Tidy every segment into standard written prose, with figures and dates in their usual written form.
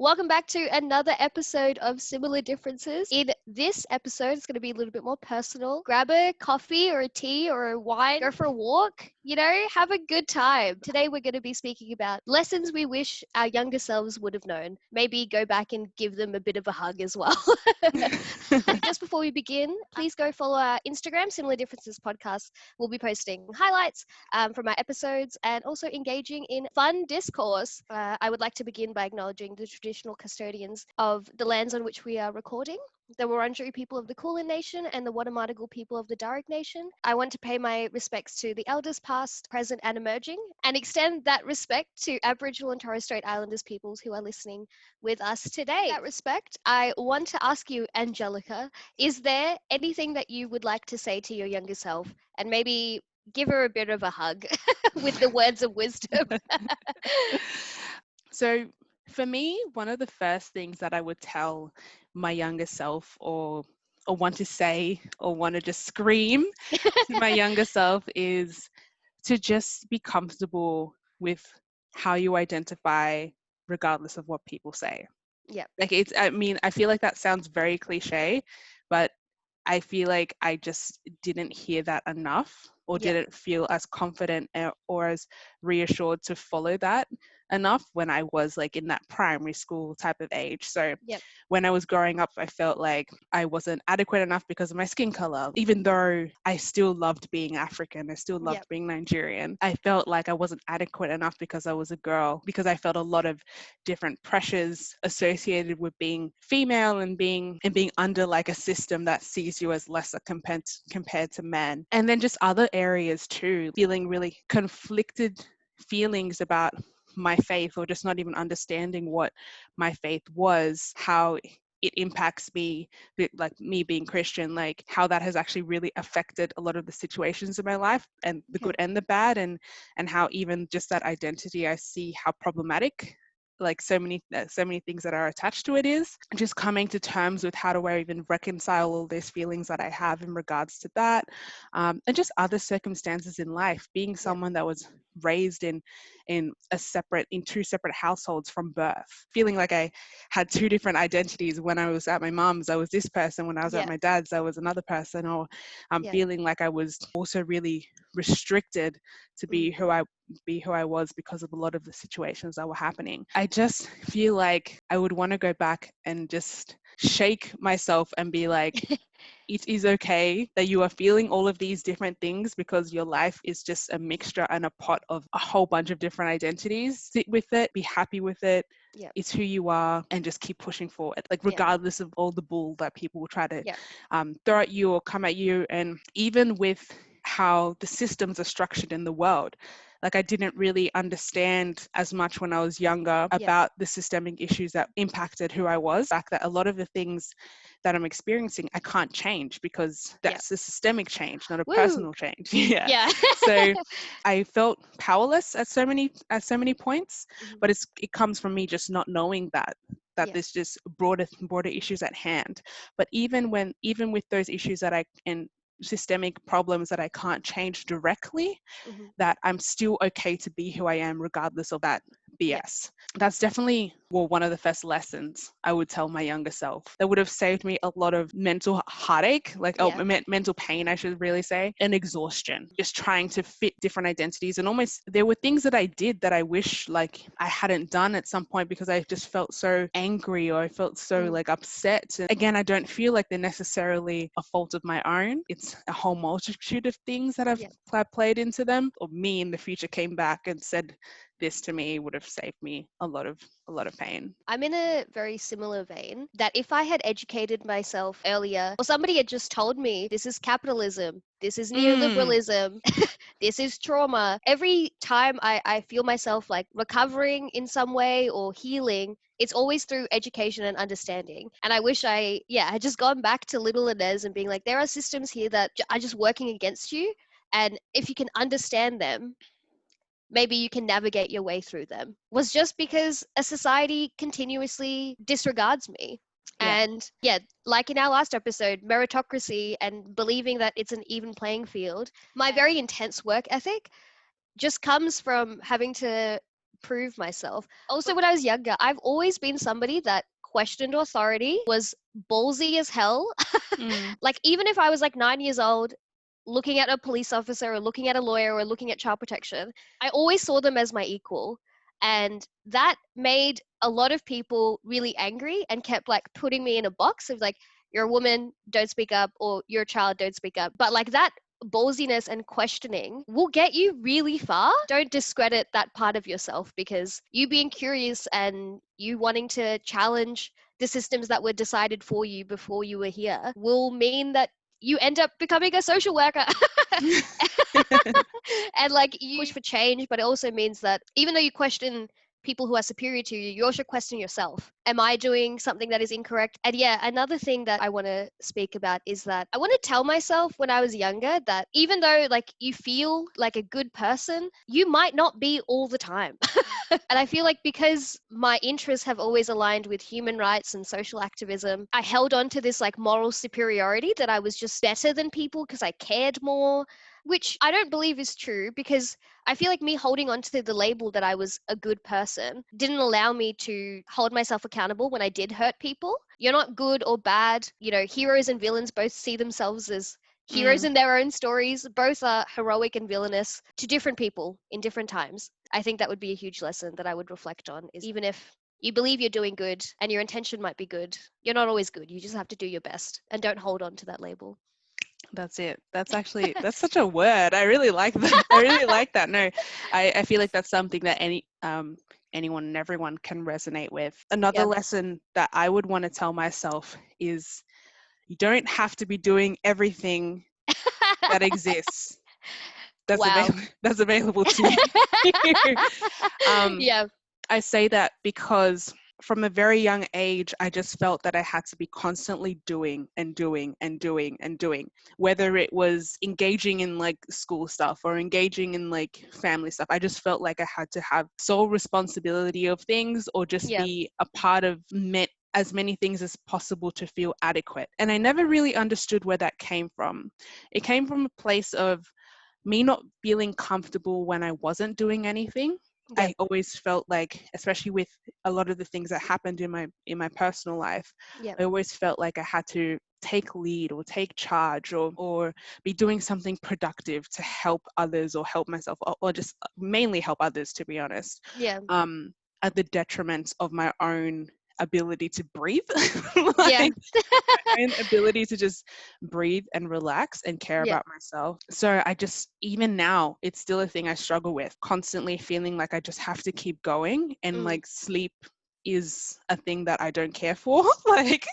Welcome back to another episode of Similar Differences. In this episode, it's going to be a little bit more personal. Grab a coffee or a tea or a wine, go for a walk, have a good time. Today, we're going to be speaking about lessons we wish our younger selves would have known. Maybe go back and give them a bit of a hug as well. Just before we begin, please go follow our Instagram, Similar Differences Podcast. We'll be posting highlights from our episodes and also engaging in fun discourse. I would like to begin by acknowledging the traditional custodians of the lands on which we are recording, the Wurundjeri people of the Kulin Nation and the Wadamadigal people of the Darug Nation. I want to pay my respects to the elders past, present and emerging, and extend that respect to Aboriginal and Torres Strait Islanders peoples who are listening with us today. In that respect, I want to ask you, Angelica, is there anything that you would like to say to your younger self, and maybe give her a bit of a hug with the words of wisdom? So for me, one of the first things that I would tell my younger self or want to say or want to just scream to my younger self is to just be comfortable with how you identify regardless of what people say. Yeah. I feel like that sounds very cliche, but I feel like I just didn't hear that enough or didn't feel as confident or as reassured to follow that enough when I was like in that primary school type of age. So when I was growing up, I felt like I wasn't adequate enough because of my skin color. Even though I still loved being African, I still loved being Nigerian, I felt like I wasn't adequate enough because I was a girl, because I felt a lot of different pressures associated with being female and being under like a system that sees you as lesser compared to men. And then just other areas too, feeling really conflicted feelings about my faith, or just not even understanding what my faith was, how it impacts me, like me being Christian, like how that has actually really affected a lot of the situations in my life, and the good and the bad, and how even just that identity, I see how problematic like so many things that are attached to it is. Just coming to terms with how do I even reconcile all these feelings that I have in regards to that, and just other circumstances in life, being someone that was raised in two separate households from birth, feeling like I had two different identities. When I was at my mom's, I was this person; when I was at my dad's, I was another person. Or feeling like I was also really restricted to be who I was because of a lot of the situations that were happening. I just feel like I would want to go back and just shake myself and be like, it is okay that you are feeling all of these different things, because your life is just a mixture and a pot of a whole bunch of different identities. Sit with it, be happy with it. It's who you are, and just keep pushing forward, like regardless of all the bull that people will try to throw at you or come at you. And even with how the systems are structured in the world, like I didn't really understand as much when I was younger about the systemic issues that impacted who I was. The fact that a lot of the things that I'm experiencing I can't change, because that's a systemic change, not a personal change. So I felt powerless at so many points, but it comes from me just not knowing that there's just broader issues at hand. But even with those issues and systemic problems that I can't change directly, that I'm still okay to be who I am regardless of that BS. That's definitely one of the first lessons I would tell my younger self. That would have saved me a lot of mental heartache, mental pain, I should really say, and exhaustion, just trying to fit different identities. And almost there were things that I did that I wish like I hadn't done at some point, because I just felt so angry, or I felt so like upset. And again, I don't feel like they're necessarily a fault of my own. It's a whole multitude of things that I've played into them. Or me in the future came back and said this to me, would have saved me a lot of pain. I'm in a very similar vein, that if I had educated myself earlier, or somebody had just told me this is capitalism, this is neoliberalism, this is trauma, every time I feel myself like recovering in some way or healing, it's always through education and understanding. And I wish I had just gone back to little Inez and being like, there are systems here that are just working against you, and if you can understand them, maybe you can navigate your way through them. Was just because a society continuously disregards me. And like in our last episode, meritocracy and believing that it's an even playing field, my very intense work ethic just comes from having to prove myself. Also, when I was younger, I've always been somebody that questioned authority, was ballsy as hell. Mm. Like, even if I was like 9 years old, looking at a police officer or looking at a lawyer or looking at child protection, I always saw them as my equal. And that made a lot of people really angry and kept like putting me in a box of like, you're a woman, don't speak up, or you're a child, don't speak up. But like that ballsiness and questioning will get you really far. Don't discredit that part of yourself, because you being curious and you wanting to challenge the systems that were decided for you before you were here will mean that you end up becoming a social worker. And like you push for change, but it also means that even though you question people who are superior to you, you also question yourself. Am I doing something that is incorrect? And yeah, another thing that I want to speak about is that I want to tell myself when I was younger that even though like you feel like a good person, you might not be all the time. And I feel like because my interests have always aligned with human rights and social activism, I held on to this like moral superiority that I was just better than people because I cared more, which I don't believe is true, because I feel like me holding on to the label that I was a good person didn't allow me to hold myself accountable when I did hurt people. You're not good or bad. You know, heroes and villains both see themselves as heroes Mm. in their own stories. Both are heroic and villainous to different people in different times. I think that would be a huge lesson that I would reflect on, is even if you believe you're doing good and your intention might be good, you're not always good. You just have to do your best and don't hold on to that label. That's it. That's such a word. I really like that. I really like that. No, I feel like that's something that anyone and everyone can resonate with. Another Yeah. lesson that I would want to tell myself is you don't have to be doing everything that exists Wow. that's available to you. um, Yeah. I say that because from a very young age, I just felt that I had to be constantly doing and doing and doing and doing, whether it was engaging in like school stuff or engaging in like family stuff. I just felt like I had to have sole responsibility of things or just Yeah. be a part of as many things as possible to feel adequate. And I never really understood where that came from. It came from a place of me not feeling comfortable when I wasn't doing anything. Yeah. I always felt like, especially with a lot of the things that happened in my personal life, Yeah. I always felt like I had to take lead or take charge or be doing something productive to help others or help myself or just mainly help others, to be honest, Yeah. um, at the detriment of my own ability to breathe. Yeah. Like my own ability to just breathe and relax and care Yeah. about myself. So I just, even now, it's still a thing I struggle with, constantly feeling like I just have to keep going, and Mm. like sleep is a thing that I don't care for. Like,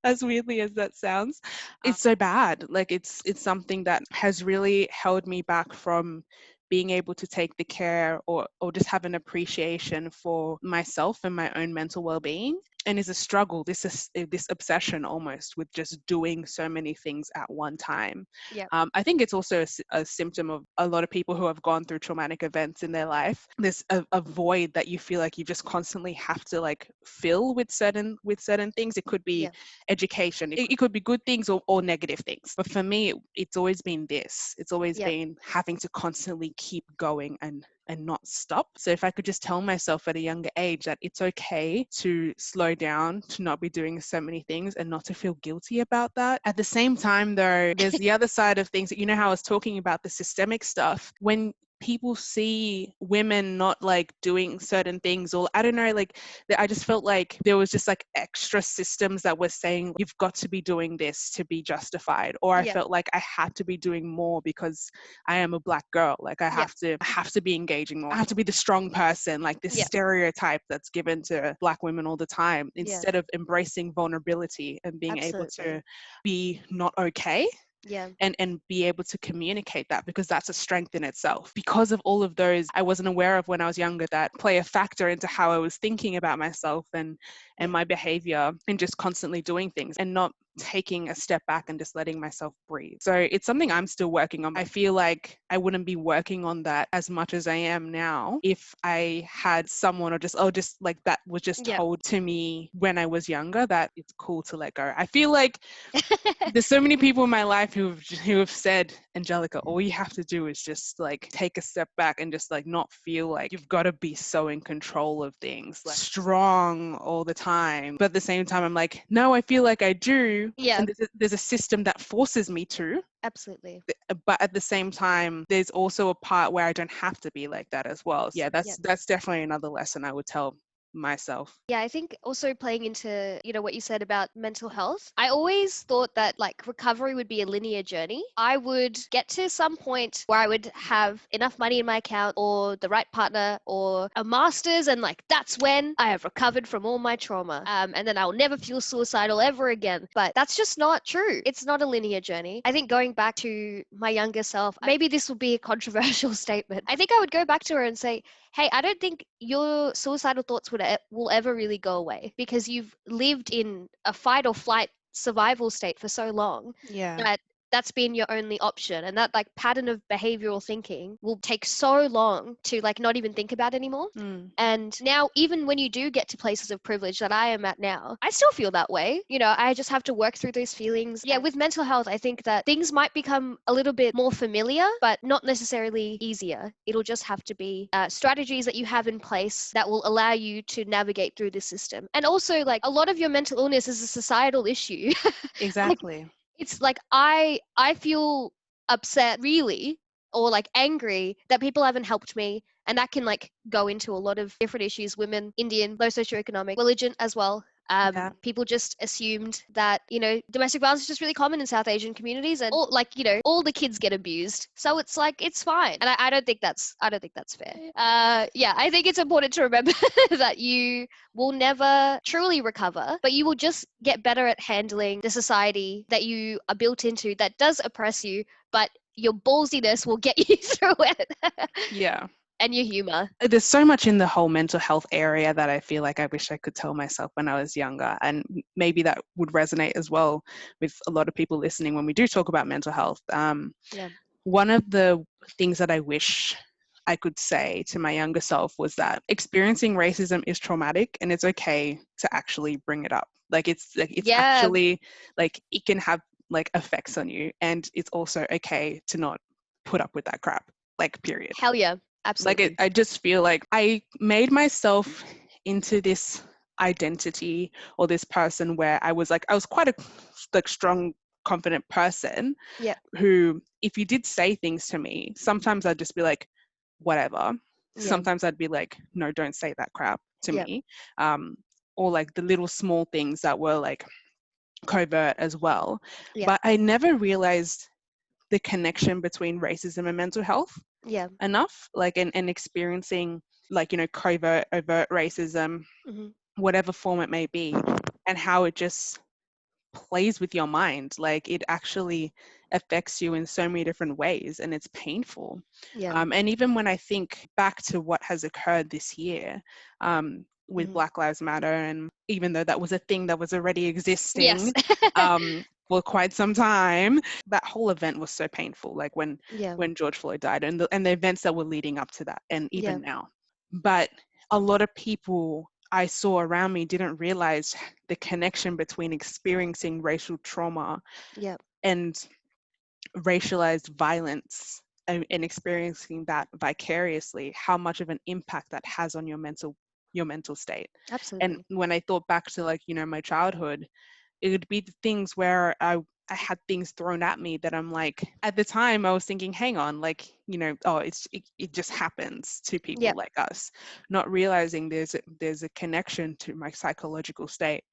as weirdly as that sounds, it's so bad. Like it's something that has really held me back from being able to take the care or just have an appreciation for myself and my own mental well-being, and is a struggle. This is this obsession almost with just doing so many things at one time. Yeah. I think it's also a symptom of a lot of people who have gone through traumatic events in their life. There's a void that you feel like you just constantly have to like fill with certain things. It could be Yeah. education, it could be good things or negative things, but for me it's always been this. It's always Yeah. been having to constantly keep going and not stop. So if I could just tell myself at a younger age that it's okay to slow down, to not be doing so many things and not to feel guilty about that. At the same time though, there's the other side of things. You know how I was talking about the systemic stuff, when people see women not like doing certain things, or I don't know, like I just felt like there was just like extra systems that were saying you've got to be doing this to be justified, or I Yeah. felt like I had to be doing more because I am a black girl. Like I Yeah. have to be engaging more. I have to be the strong person, like this Yeah. stereotype that's given to black women all the time, Yeah. instead of embracing vulnerability and being able Absolutely. to be not okay Yeah. and be able to communicate that, because that's a strength in itself. Because of all of those I wasn't aware of when I was younger that play a factor into how I was thinking about myself and Yeah. my behavior, and just constantly doing things and not taking a step back and just letting myself breathe. So it's something I'm still working on. I feel like I wouldn't be working on that as much as I am now if I had someone or just like that was just Yep. told to me when I was younger that it's cool to let go. I feel like there's so many people in my life who have said, Angelica, all you have to do is just like take a step back and just like not feel like you've got to be so in control of things, like strong all the time. But at the same time, I'm like, no, I feel like I do. Yeah, And there's a system that forces me to. absolutely. But at the same time, there's also a part where I don't have to be like that as well. Yeah, Yep. that's definitely another lesson I would tell myself. Yeah, I think also playing into, what you said about mental health, I always thought that like recovery would be a linear journey. I would get to some point where I would have enough money in my account or the right partner or a master's, and like that's when I have recovered from all my trauma. And then I'll never feel suicidal ever again. But that's just not true. It's not a linear journey. I think going back to my younger self, maybe this will be a controversial statement. I think I would go back to her and say, hey, I don't think your suicidal thoughts will ever really go away because you've lived in a fight or flight survival state for so long Yeah. that that's been your only option, and that like pattern of behavioral thinking will take so long to like not even think about anymore. Mm. And now, even when you do get to places of privilege that I am at now, I still feel that way. I just have to work through those feelings. Yeah, with mental health, I think that things might become a little bit more familiar, but not necessarily easier. It'll just have to be strategies that you have in place that will allow you to navigate through the system. And also, like, a lot of your mental illness is a societal issue. Like, Exactly. it's like I feel upset really, or like angry that people haven't helped me, and that can like go into a lot of different issues: women, Indian, low socioeconomic, religion as well. Yeah. People just assumed that domestic violence is just really common in South Asian communities, and all the kids get abused, so it's like it's fine. And I don't think that's fair. Yeah, I think it's important to remember that you will never truly recover, but you will just get better at handling the society that you are built into that does oppress you, but your ballsiness will get you through it. Yeah. And your humor. There's so much in the whole mental health area that I feel like I wish I could tell myself when I was younger. And maybe that would resonate as well with a lot of people listening when we do talk about mental health. Yeah. One of the things that I wish I could say to my younger self was that experiencing racism is traumatic and it's okay to actually bring it up. It's Yeah. actually like it can have like effects on you, and it's also okay to not put up with that crap. Like period. Hell yeah. Absolutely. I just feel like I made myself into this identity or this person where I was quite a like strong, confident person Yeah. who, if you did say things to me, sometimes I'd just be like, whatever. Yeah. Sometimes I'd be like, no, don't say that crap to Yeah. me. Or like the little small things that were like covert as well. Yeah. But I never realized the connection between racism and mental health Yeah. enough, like and experiencing like covert overt racism, Hmm. whatever form it may be, and how it just plays with your mind. Like it actually affects you in so many different ways, and it's painful. Yeah. And even when I think back to what has occurred this year, with Hmm. Black Lives Matter, and even though that was a thing that was already Yes. existing for quite some time, that whole event was so painful. Like Yeah. when George Floyd died, and the events that were leading up to that, and Yeah. even now. But a lot of people I saw around me didn't realize the connection between experiencing racial trauma Yeah. and racialized violence, and experiencing that vicariously, how much of an impact that has on your mental state. And Absolutely. when I thought back to my childhood, it would be the things where I had things thrown at me that I'm like, at the time I was thinking, hang on, like, oh, it just happens to Yeah. people like us, not realizing there's a connection to my psychological state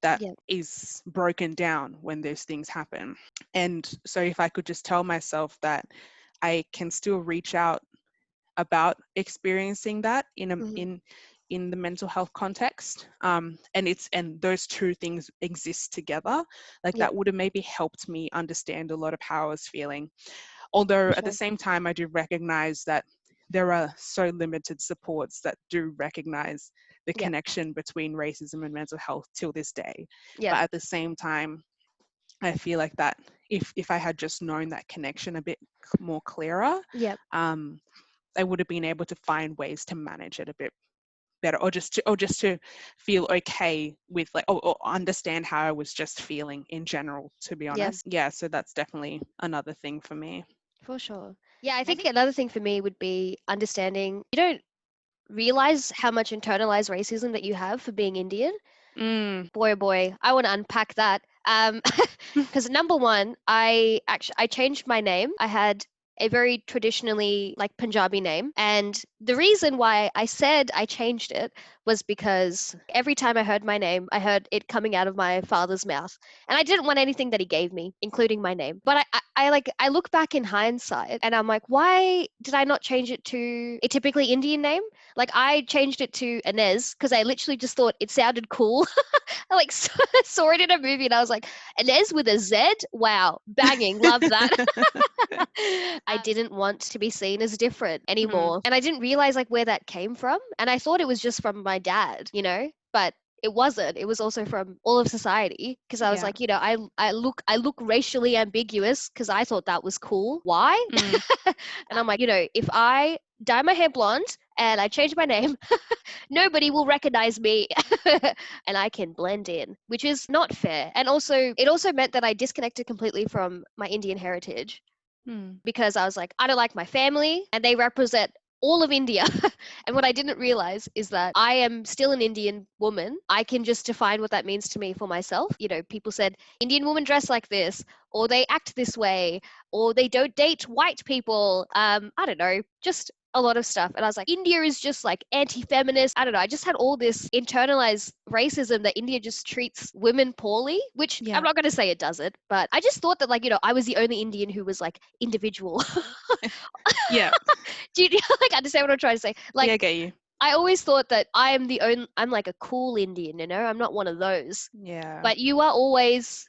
that Yeah. is broken down when those things happen. And so if I could just tell myself that I can still reach out about experiencing that Hmm. in the mental health context, and those two things exist together, like Yeah. that would have maybe helped me understand a lot of how I was feeling. For Although at the sure. same time I do recognize that there are so limited supports that do recognize the Yeah. connection between racism and mental health till this day. Yeah. But at the same time, I feel like that if I had just known that connection a bit more clearer, Yep. I would have been able to find ways to manage it a bit better, or just to feel okay with, like, or understand how I was just feeling in general, to be Yeah, honest. Yeah, so that's definitely another thing for me. for sure. Yeah, I think another thing for me would be understanding you don't realize how much internalized racism that you have for being Indian. Mm. Boy, oh boy, I want to unpack that. Because number one, I changed my name. I had a very traditionally like Punjabi name, and the reason why I said I changed it was because every time I heard my name, I heard it coming out of my father's mouth, and I didn't want anything that he gave me, including my name. But I look back in hindsight, and I'm like, why did I not change it to a typically Indian name? Like I changed it to Inez because I literally just thought it sounded cool. I like saw it in a movie and I was like, Inez with a Z? Wow, banging, love that. I didn't want to be seen as different Mm. anymore. And I didn't realize like where that came from. And I thought it was just from my dad, but it wasn't. It was also from all of society because I was Yeah. like, I look racially ambiguous because I thought that was cool. Why? Mm. And I'm like, if I dye my hair blonde and I change my name, nobody will recognize me and I can blend in, which is not fair. And also, it also meant that I disconnected completely from my Indian heritage Mm. because I was like, I don't like my family and they represent all of India. And what I didn't realize is that I am still an Indian woman. I can just define what that means to me for myself. People said Indian women dress like this, or they act this way, or they don't date white people. I don't know, just a lot of stuff. And I was like, India is just like anti-feminist. I don't know. I just had all this internalized racism that India just treats women poorly, which I'm Yeah. not going to say it doesn't, but I just thought that like, I was the only Indian who was like individual. Yeah. Do you like understand what I'm trying to say? Yeah, I Like get you. I always thought that I'm like a cool Indian, I'm not one of those. Yeah. But you're always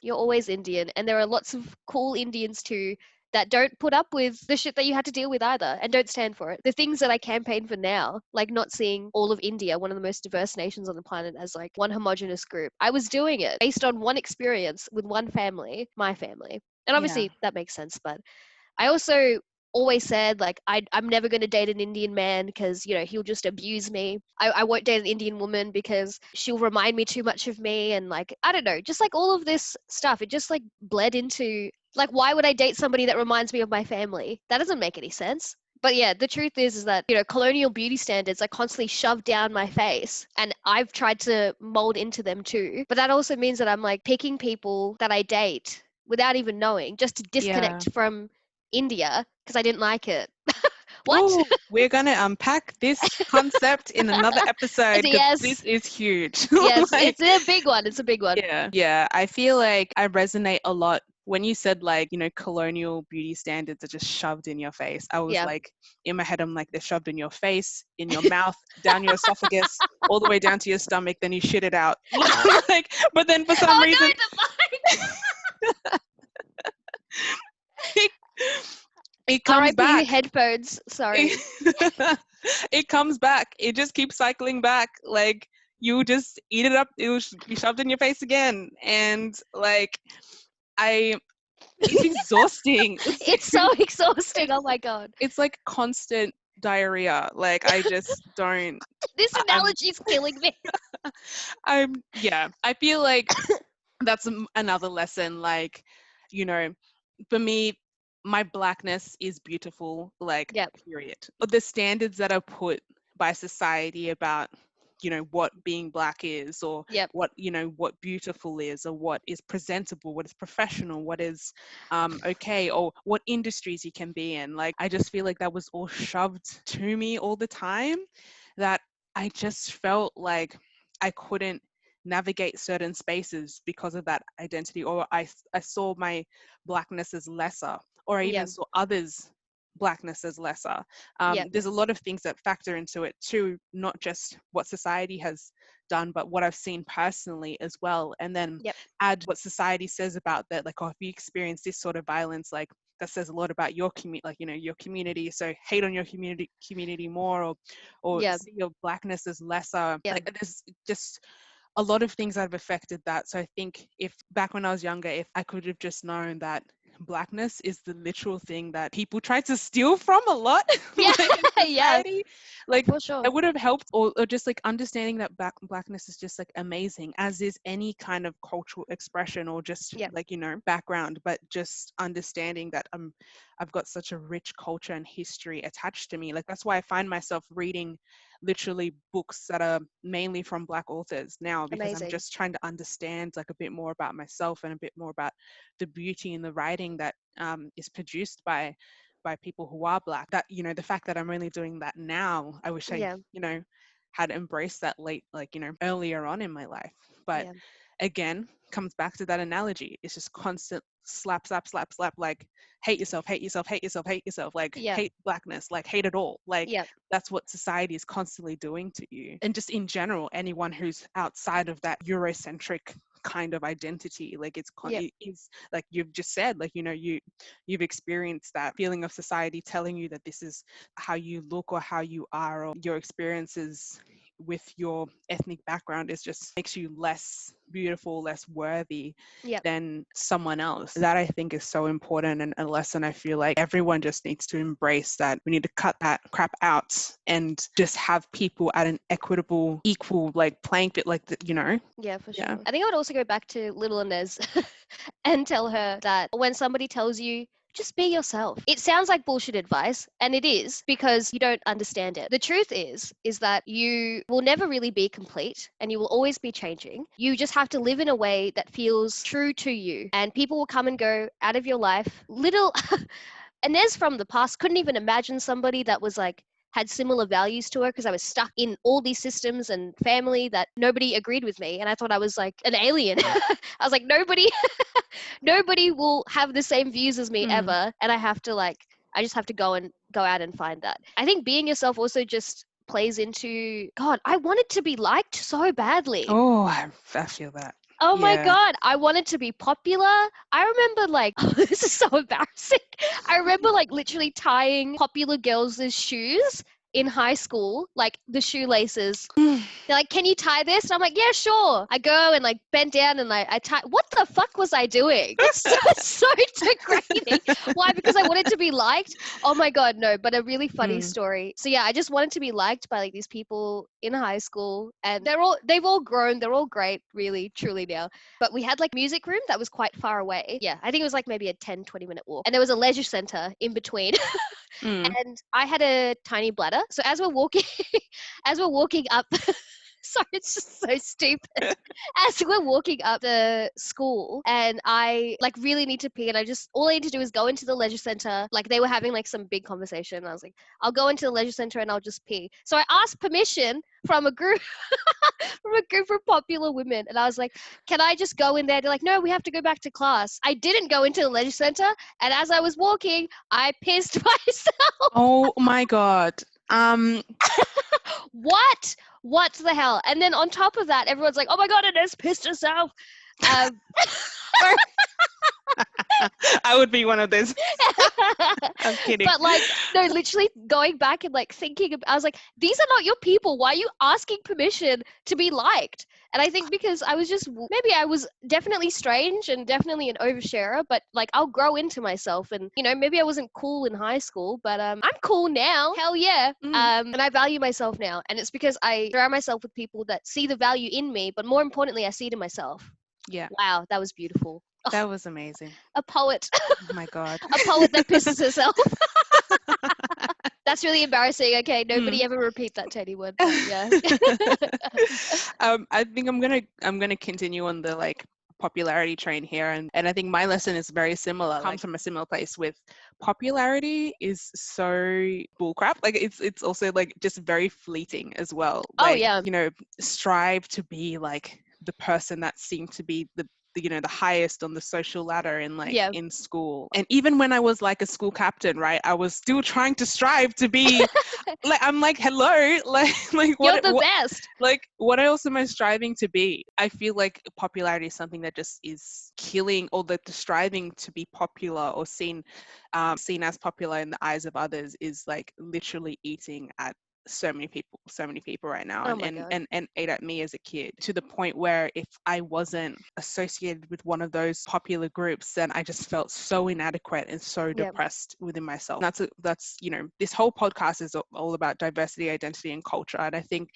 Indian, and there are lots of cool Indians too that don't put up with the shit that you had to deal with either and don't stand for it. The things that I campaign for now, like not seeing all of India, one of the most diverse nations on the planet, as like one homogenous group. I was doing it based on one experience with one family, my family. And Yeah. obviously that makes sense, but I also always said like I'm never going to date an Indian man because he'll just abuse me. I won't date an Indian woman because she'll remind me too much of me, and like I don't know, just like all of this stuff, it just like bled into like why would I date somebody that reminds me of my family? That doesn't make any sense. But yeah, the truth is that colonial beauty standards are constantly shoved down my face, and I've tried to mold into them too. But that also means that I'm like picking people that I date without even knowing, just to Yeah. disconnect from India because I didn't like it. What? Oh, we're going to unpack this concept in another episode because this Yes, is huge. yes, Like, it's a big one. It's a big one. yeah. Yeah. I feel like I resonate a lot when you said, like, colonial beauty standards are just shoved in your face. I was Yeah. like, in my head, I'm like, they're shoved in your face, in your mouth, down your esophagus, all the way down to your stomach, then you shit it out. Like, but then for some Oh no, reason, the mic. it, it comes R.I.P. back. headphones. Sorry. It comes back. It just keeps cycling back. Like, you just eat it up, it will be shoved in your face again. And like, I it's exhausting. It's so exhausting. Oh It's my god. it's like constant diarrhea. Like, I just don't. This I'm analogy is killing me. yeah. I feel like that's another lesson. Like, you know, for me, my blackness is beautiful, like, Yep. period. But the standards that are put by society about, what being black is, or Yep. what beautiful is, or what is presentable, what is professional, what is okay, or what industries you can be in. Like, I just feel like that was all shoved to me all the time, that I just felt like I couldn't navigate certain spaces because of that identity, or I saw my blackness as lesser, or I even Yep. saw others' blackness as lesser. Yep. There's a lot of things that factor into it too, not just what society has done, but what I've seen personally as well. And then Yep. add what society says about that, like, oh, if you experience this sort of violence, like, that says a lot about your community, like, your community, so hate on your community more, or Yep. see your blackness as lesser. Yep. Like, there's just a lot of things that have affected that. So I think if back when I was younger, if I could have just known that blackness is the literal thing that people try to steal from a lot Yeah, like in yeah, society, like for sure. it would have helped, or just like understanding that blackness is just like amazing, as is any kind of cultural expression or just Yeah, like, you know, background, but just understanding that I've got such a rich culture and history attached to me. Like that's why I find myself reading literally books that are mainly from Black authors now, because I'm amazing. just trying to understand like a bit more about myself and a bit more about the beauty in the writing that is produced by people who are Black. That, you know, the fact that I'm only doing that now, I wish I, Yeah, you know, had embraced that late, like, you know, earlier on in my life. But yeah, again, comes back to that analogy. It's just constant slap, slap, slap, slap, like hate yourself, hate yourself, hate yourself, hate yourself, like yeah, hate blackness, like hate it all. Like yeah, that's what society is constantly doing to you. And just in general, anyone who's outside of that Eurocentric kind of identity, like yeah, it is like you've just said, like, you know, you've experienced that feeling of society telling you that this is how you look or how you are, or your experiences with your ethnic background is just makes you less beautiful, less worthy yeah. than someone else. That I think is so important, and a lesson I feel like everyone just needs to embrace, that we need to cut that crap out and just have people at an equitable, equal, like playing field, like the, you know. Yeah, for Yeah. sure. I think I would also go back to little Inez and tell her that when somebody tells you, just be yourself. It sounds like bullshit advice, and it is because you don't understand it. The truth is that you will never really be complete and you will always be changing. You just have to live in a way that feels true to you, and people will come and go out of your life. Little Inez from the past couldn't even imagine somebody that was like had similar values to her, because I was stuck in all these systems and family that nobody agreed with me, and I thought I was like an alien. I was like, nobody will have the same views as me Mm. ever, and I just have to go out and find that. I think being yourself also just plays into, God, I wanted to be liked so badly. Oh, I feel that. Oh my Yeah. God, I wanted to be popular. I remember like, oh, this is so embarrassing. I remember like literally tying popular girls' shoes in high school, like the shoelaces. They're like, can you tie this? And I'm like, yeah, sure. I go and like bend down and I tie. What the fuck was I doing? It's so degrading. Why? Because I wanted to be liked. Oh my God, no. But a really funny Mm. story. So yeah, I just wanted to be liked by like these people in high school, and they've all grown. They're all great, really, truly now. But we had like music room that was quite far away. Yeah, I think it was like maybe a 10-20 minute walk. And there was a leisure center in between. Mm. And I had a tiny bladder. So as we're walking, as we're walking up, sorry, it's just so stupid. As we're walking up the school, and I like really need to pee, and all I need to do is go into the leisure center. Like they were having like some big conversation. And I was like, I'll go into the leisure center and I'll just pee. So I asked permission from a group from a group of popular women, and I was like, can I just go in there? They're like, no, we have to go back to class. I didn't go into the leisure center, and as I was walking, I pissed myself. Oh my God. What? What the hell? And then on top of that, everyone's like, oh my God, Inez pissed herself. Um, I would be one of those. I'm kidding. but like, no, literally going back and like thinking, I was like, these are not your people. Why are you asking permission to be liked? And I think because maybe I was definitely strange and definitely an oversharer, but like I'll grow into myself, and maybe I wasn't cool in high school, but I'm cool now. Hell yeah. Mm. And I value myself now, and it's because I surround myself with people that see the value in me, but more importantly, I see it in myself. Yeah, Wow, that was beautiful. Oh, that was amazing. a poet, Oh my God. a poet that pisses herself. That's really embarrassing. Okay, Mm. nobody ever repeat that to anyone. But yeah. I think I'm gonna continue on the like popularity train here, and I think my lesson is very similar. Comes from a similar place with popularity is so bullcrap. Like it's also like just very fleeting as well. Oh Like, yeah, strive to be like the person that seemed to be the highest on the social ladder in like yeah. in school. And even when I was like a school captain, right, I was still trying to strive to be like, I'm like, hello, like You're what the best. like what else am I striving to be? I feel like popularity is something that just is killing, or that the striving to be popular or seen as popular in the eyes of others is like literally eating at so many people right now, Oh my God. and ate at me as a kid, to the point where if I wasn't associated with one of those popular groups, then I just felt so inadequate and so Yeah. depressed within myself. That's this whole podcast is all about diversity, identity, and culture, and I think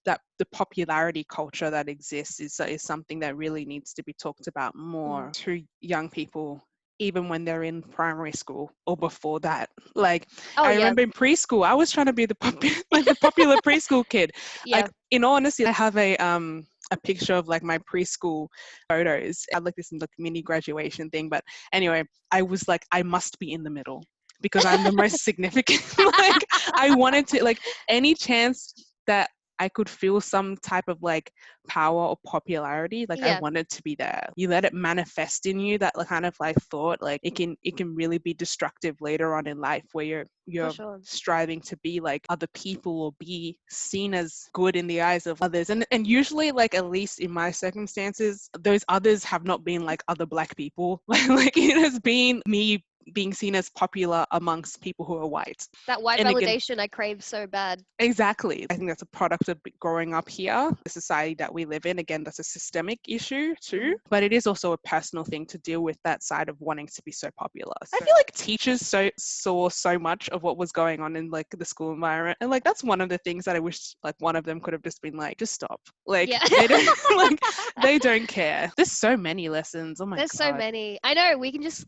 that the popularity culture that exists is something that really needs to be talked about more to young people, even when they're in primary school or before that. Like, Oh I yeah. remember in preschool, I was trying to be the popular preschool kid. Yeah. Like, in all honesty, I have a picture of like my preschool photos. I had like this like mini graduation thing, but anyway, I was like, I must be in the middle because I'm the most significant. Like, I wanted to, like, any chance that I could feel some type of like power or popularity, like I Yeah. wanted to be there. You let it manifest in you, that kind of like thought, like it can really be destructive later on in life, where For you're sure. striving to be like other people or be seen as good in the eyes of others. And usually, like, at least in my circumstances, those others have not been like other Black people. Like, it has been me being seen as popular amongst people who are white. That white And again, validation I crave so bad. exactly. I think that's a product of growing up here, the society that we live in. Again, that's a systemic issue too, but it is also a personal thing to deal with, that side of wanting to be so popular. I feel like teachers saw so much of what was going on in like the school environment, and like that's one of the things that I wish like one of them could have just been like, just stop. Like, Yeah. they don't like, they don't care. There's so many lessons. Oh my There's so god. many. I know, we can just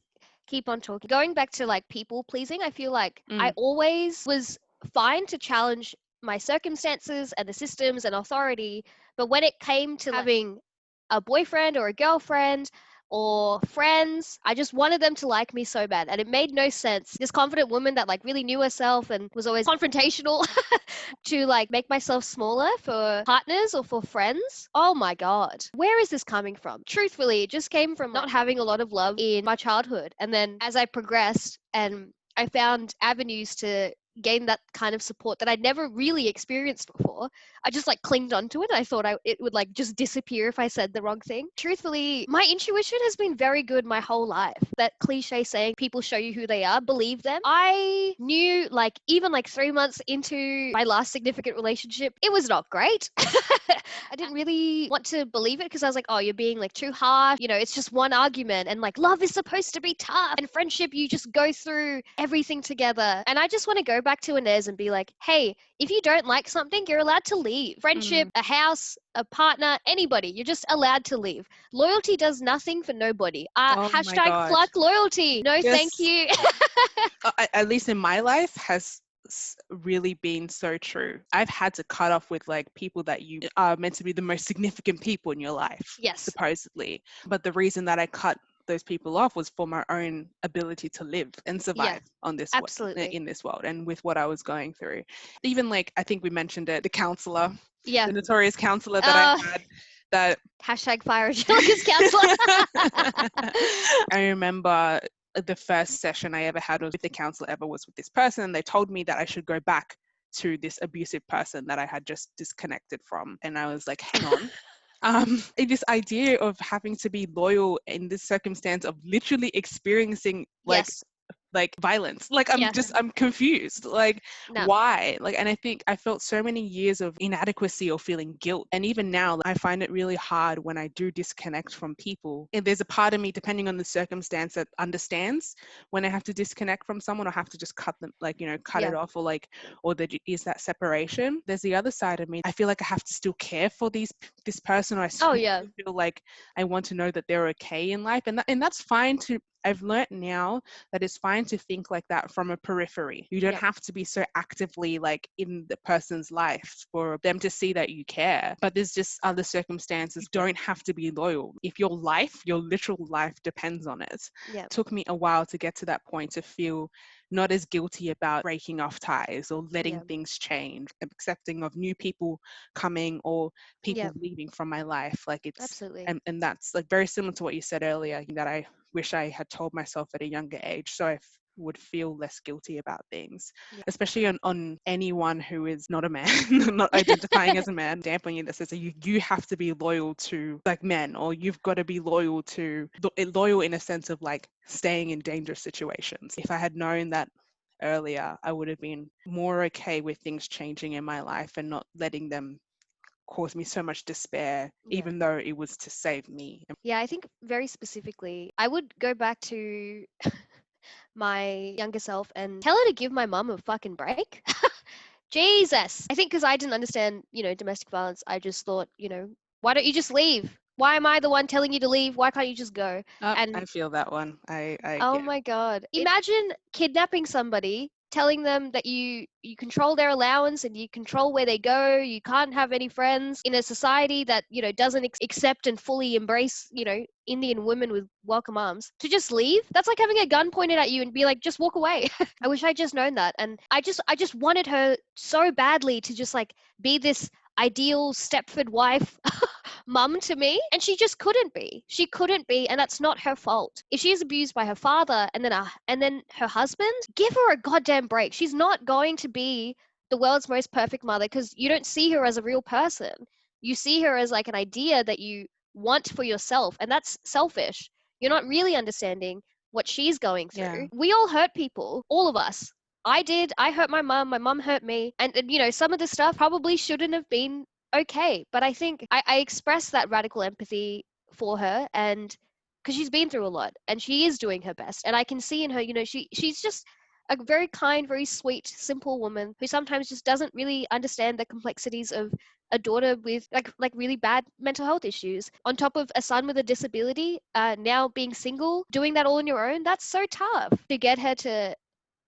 keep on talking. Going back to like people pleasing, I feel like I Mm, always was fine to challenge my circumstances and the systems and authority, but when it came to having a boyfriend or a girlfriend or friends, I just wanted them to like me so bad. And it made no sense. This confident woman that like really knew herself and was always confrontational to like make myself smaller for partners or for friends. Oh my God. Where is this coming from? Truthfully, it just came from not having a lot of love in my childhood. And then as I progressed and I found avenues to gain that kind of support that I'd never really experienced before, I just like clinged onto it. I thought it would like just disappear if I said the wrong thing. Truthfully, my intuition has been very good my whole life. That cliche saying, people show you who they are, believe them. I knew like even like 3 months into my last significant relationship, it was not great. I didn't really want to believe it because I was like, oh, you're being like too harsh. You know, it's just one argument. And like love is supposed to be tough. And friendship, you just go through everything together. And I just want to go back to Inez and be like, hey, if you don't like something, you're allowed to leave. Friendship, mm. a house, a partner, anybody, you're just allowed to leave. Loyalty does nothing for nobody. Oh my Hashtag god. fuck loyalty. No, thank Yes. you. At least in my life, has really been so true. I've had to cut off with like people that you are meant to be the most significant people in your life, Yes. supposedly. But the reason that I cut those people off was for my own ability to live and Yeah, survive on this absolutely. in this world, and with what I was going through. Even like, I think we mentioned it, the counselor, Yeah. the notorious counselor that I had, that Hashtag fire Angelica's counselor. I remember the first session I ever had was with the counselor ever was with this person, and they told me that I should go back to this abusive person that I had just disconnected from. And I was like, hang on. This idea of having to be loyal in this circumstance of literally experiencing Yes. like violence, like Yeah. I'm confused, like, No. why? Like, and I think I felt so many years of inadequacy or feeling guilt, and even now I find it really hard when I do disconnect from people, and there's a part of me, depending on the circumstance, that understands when I have to disconnect from someone or have to just cut them, like, cut Yeah. it off, or like, or there is that separation. There's the other side of me, I feel like I have to still care for this person, or Oh yeah. feel like I want to know that they're okay in life, and that's fine to, I've learned now that it's fine to think like that from a periphery. You don't Yep. have to be so actively like in the person's life for them to see that you care. But there's just other circumstances. You don't have to be loyal. If your life, your literal life depends on it. Yep. It took me a while to get to that point, to feel not as guilty about breaking off ties or letting Yeah. things change, accepting of new people coming or people Yep. leaving from my life. Like, it's, Absolutely. and that's like very similar to what you said earlier, that I wish I had told myself at a younger age, so I would feel less guilty about things, Yeah. especially on anyone who is not a man, not identifying as a man, dampening you, that says that you have to be loyal to like men, or you've got to be loyal to, loyal in a sense of like staying in dangerous situations. If I had known that earlier, I would have been more okay with things changing in my life and not letting them cause me so much despair, Yeah. even though it was to save me. Yeah, I think very specifically, I would go back to my younger self and tell her to give my mum a fucking break. Jesus. I think because I didn't understand, domestic violence, I just thought, why don't you just leave? Why am I the one telling you to leave? Why can't you just go? Oh, I And feel that one. oh Yeah. my God. Imagine kidnapping somebody, telling them that you control their allowance and you control where they go. You can't have any friends in a society that, doesn't accept and fully embrace, Indian women with welcome arms. To just leave? That's like having a gun pointed at you and be like, just walk away. I wish I'd just known that. And I just wanted her so badly to just like be this ideal Stepford wife mum to me, and she just couldn't be. She couldn't be, and that's not her fault. If she is abused by her father and then her husband, give her a goddamn break. She's not going to be the world's most perfect mother because you don't see her as a real person. You see her as like an idea that you want for yourself, and that's selfish. You're not really understanding what she's going Yeah. through. We all hurt people, all of us. I did. I hurt my mum hurt me. And some of the stuff probably shouldn't have been okay. But I think I expressed that radical empathy for her, and because she's been through a lot and she is doing her best. And I can see in her, she's just a very kind, very sweet, simple woman who sometimes just doesn't really understand the complexities of a daughter with like really bad mental health issues on top of a son with a disability, now being single, doing that all on your own. That's so tough to get her to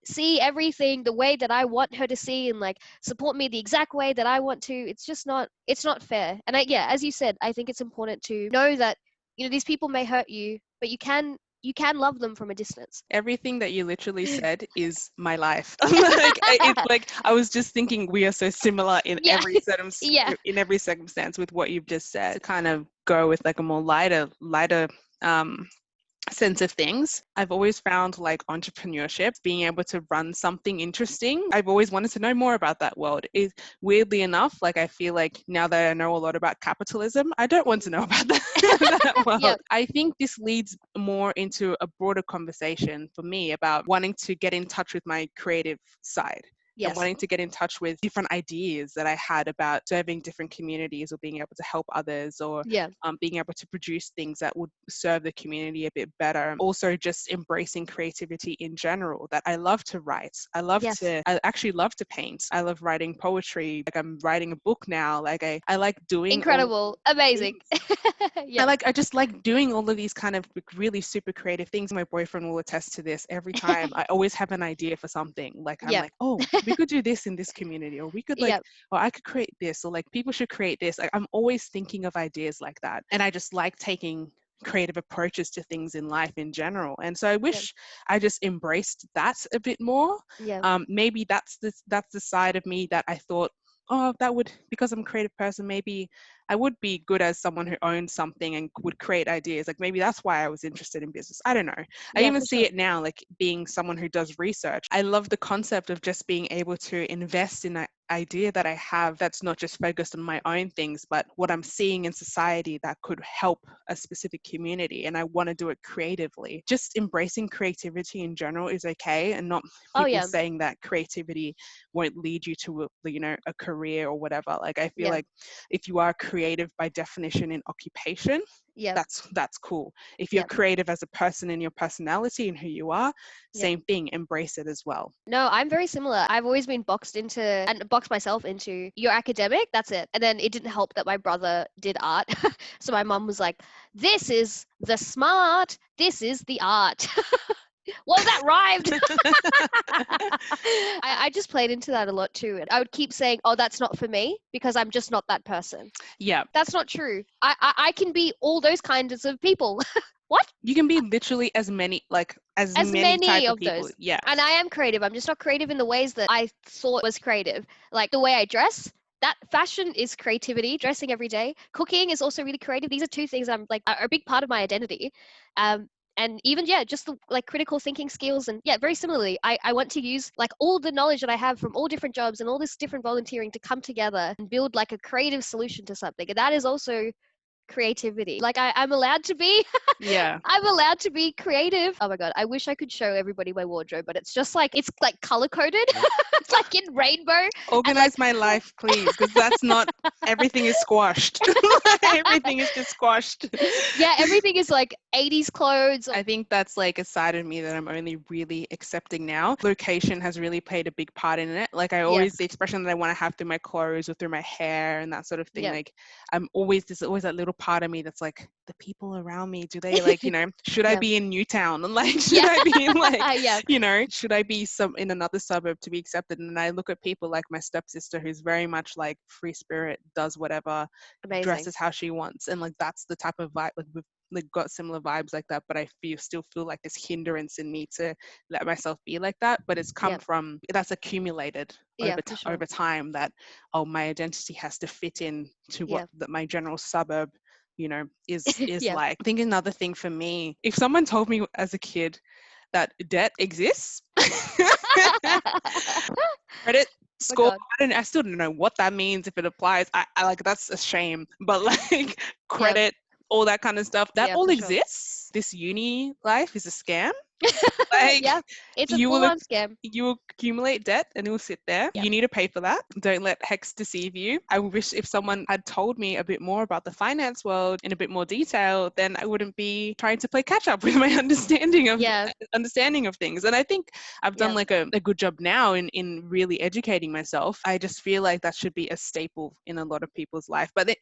see everything the way that I want her to see and like support me the exact way that I want to. It's not fair. And yeah, as you said, I think it's important to know that these people may hurt you, but you can love them from a distance. Everything that you literally said is my life. Like it's like I was just thinking we are so similar in Yeah. Yeah. in every circumstance with what you've just said. Kind of go with like a more lighter sense of things. I've always found like entrepreneurship, being able to run something interesting. I've always wanted to know more about that world. Is weirdly enough, like I feel like now that I know a lot about capitalism, I don't want to know about that, that world. Yep. I think this leads more into a broader conversation for me about wanting to get in touch with my creative side. And Yes. wanting to get in touch with different ideas that I had about serving different communities or being able to help others or Yeah. being able to produce things that would serve the community a bit better. Also, just embracing creativity in general. That I love to write. Yes. I actually love to paint. I love writing poetry. Like I'm writing a book now. Like I like doing all Incredible. Amazing. Yeah. I just like doing all of these kind of really super creative things. My boyfriend will attest to this. Every time I always have an idea for something. Like I'm Yep. like, oh, we could do this in this community, or we could like, Yep. or I could create this, or like people should create this. Like I'm always thinking of ideas like that. And I just like taking creative approaches to things in life in general. And so I Yep. wish I just embraced that a bit more. Yeah. Maybe that's the side of me that I thought, oh, that would, because I'm a creative person, maybe I would be good as someone who owns something and would create ideas. Like maybe that's why I was interested in business. I don't know. I Yeah, even for see sure. it now, like being someone who does research. I love the concept of just being able to invest in an idea that I have that's not just focused on my own things, but what I'm seeing in society that could help a specific community. And I want to do it creatively. Just embracing creativity in general is okay, and not Oh people yeah. saying that creativity won't lead you to a career or whatever. Like I feel Yeah. like if you are creative by definition in occupation, Yeah. that's cool. If you're Yeah. creative as a person in your personality and who you are, Yeah. same thing, embrace it as well. No, I'm very similar. I've always been boxed into and boxed myself into you're academic, that's it. And then it didn't help that my brother did art. So my mum was like, this is the smart, this is the art. Well, that rhymed. I just played into that a lot too. And I would keep saying, oh, that's not for me because I'm just not that person. Yeah, That's not true. I can be all those kinds of people. What? you can be literally as many, like as As many type many of of people. those. Yeah. And I am creative. I'm just not creative in the ways that I thought was creative. Like the way I dress, that fashion is creativity. Dressing every day. Cooking is also really creative. These are two things I'm like are a big part of my identity. And even just the like critical thinking skills and very similarly, I want to use like all the knowledge that I have from all different jobs and all this different volunteering to come together and build like a creative solution to something. And that is also creativity. Like I'm allowed to be Yeah. I'm allowed to be creative. Oh my god, I wish I could show everybody my wardrobe, but it's like color coded. It's like in rainbow and like Organize my life, please, because that's not, everything is squashed. Everything is just squashed. yeah, everything is like 80s clothes. I think that's like a side of me that I'm only really accepting now. Location has really played a big part in it. Like I Yeah, always, the expression that I want to have through my clothes or through my hair and that sort of thing. yeah. Like there's always that little part of me that's like, the people around me, do they like, should I Yeah. be in Newtown? And like, should Yeah. I be in like, Yeah. should I be in another suburb to be accepted? And I look at people like my stepsister who's very much like free spirit, does whatever, Amazing. dresses how she wants. And like, that's the type of vibe, like got similar vibes like that, but I still feel like this hindrance in me to let myself be like that. But it's come Yeah. from, that's accumulated Yeah, for sure. over time, that my identity has to fit in to what Yeah. that my general suburb is Yeah. like. I think another thing for me, if someone told me as a kid that debt exists, credit My score, god. I still don't know what that means, if it applies. I like, that's a shame, but like Yeah. credit, all that kind of stuff, that Yeah, all for sure. exists. This uni life is a scam. Like Yeah. It's a you full will on scam. you will accumulate debt and it will sit there. Yeah. You need to pay for that. Don't let Hex deceive you. I wish if someone had told me a bit more about the finance world in a bit more detail, then I wouldn't be trying to play catch up with my Yeah. understanding of things. And I think I've done Yeah. like a good job now in really educating myself. I just feel like that should be a staple in a lot of people's life. But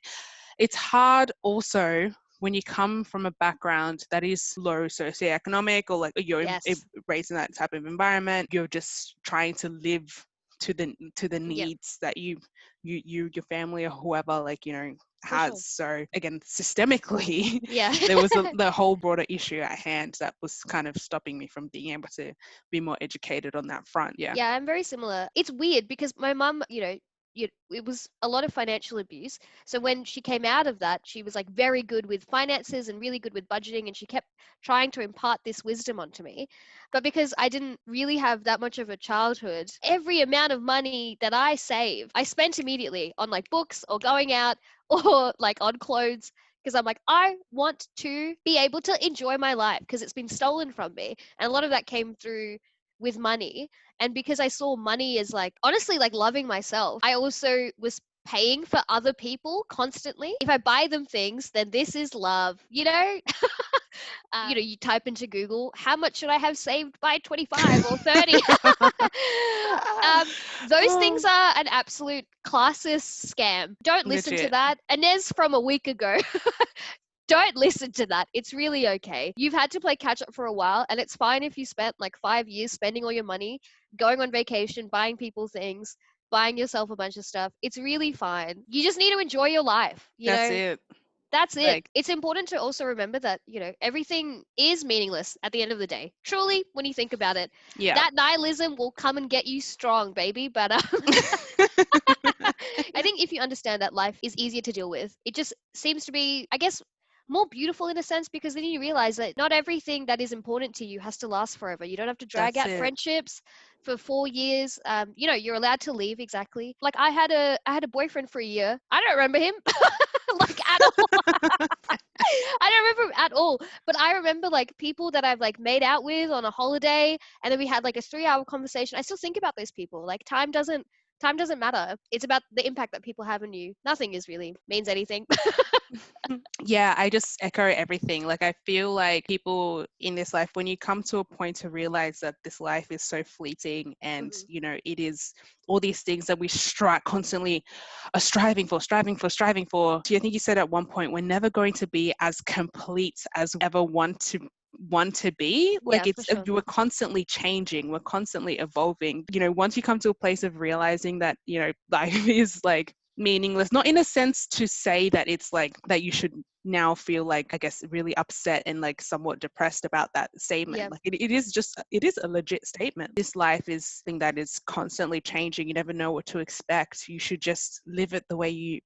it's hard also when you come from a background that is low socioeconomic, or like you're Yes. raised in that type of environment, you're just trying to live to the Yeah, needs that your family or whoever for sure. has. So again, systemically, Yeah. there was the whole broader issue at hand that was kind of stopping me from being able to be more educated on that front. Yeah. Yeah, I'm very similar. It's weird because my mum, it was a lot of financial abuse. So when she came out of that, she was like very good with finances and really good with budgeting, and she kept trying to impart this wisdom onto me. But because I didn't really have that much of a childhood, every amount of money that I saved, I spent immediately on like books or going out or like on clothes. Because I'm like, I want to be able to enjoy my life because it's been stolen from me. And a lot of that came through with money. And because I saw money as like, honestly, like loving myself, I also was paying for other people constantly. If I buy them things, then this is love, you know? You type into Google, how much should I have saved by 25 or 30? Those things Oh, are an absolute classist scam. Don't listen to legit. that. Inez from a week ago. Don't listen to that. It's really okay. You've had to play catch up for a while, and it's fine if you spent like 5 years spending all your money, going on vacation, buying people things, buying yourself a bunch of stuff. It's really fine. You just need to enjoy your life, you That's know? it. That's it. Like, It's important to also remember that, everything is meaningless at the end of the day. Truly, when you think about it, yeah. that nihilism will come and get you strong, baby. But I think if you understand that life is easier to deal with, it just seems to be, I guess, more beautiful in a sense, because then you realize that not everything that is important to you has to last forever. You don't have to drag That's out it. friendships for 4 years. You're allowed to leave. Exactly. Like I had a boyfriend for a year. I don't remember him like at all. I don't remember him at all. But I remember like people that I've like made out with on a holiday, and then we had like a 3-hour conversation. I still think about those people. Like time doesn't matter. It's about the impact that people have on you. Nothing is really means anything. Yeah, I just echo everything. Like, I feel like people in this life, when you come to a point to realize that this life is so fleeting and, Mhm. it is all these things that we constantly are striving for. So I think you said at one point, we're never going to be as complete as we ever want to be. Like, Yeah, for it's sure. we're constantly changing, we're constantly evolving. Once you come to a place of realizing that life is like meaningless, not in a sense to say that it's like that you should now feel like, I guess, really upset and like somewhat depressed about that statement. Yeah. Like, it is a legit statement. This life is thing that is constantly changing. You never know what to expect. You should just live it the way you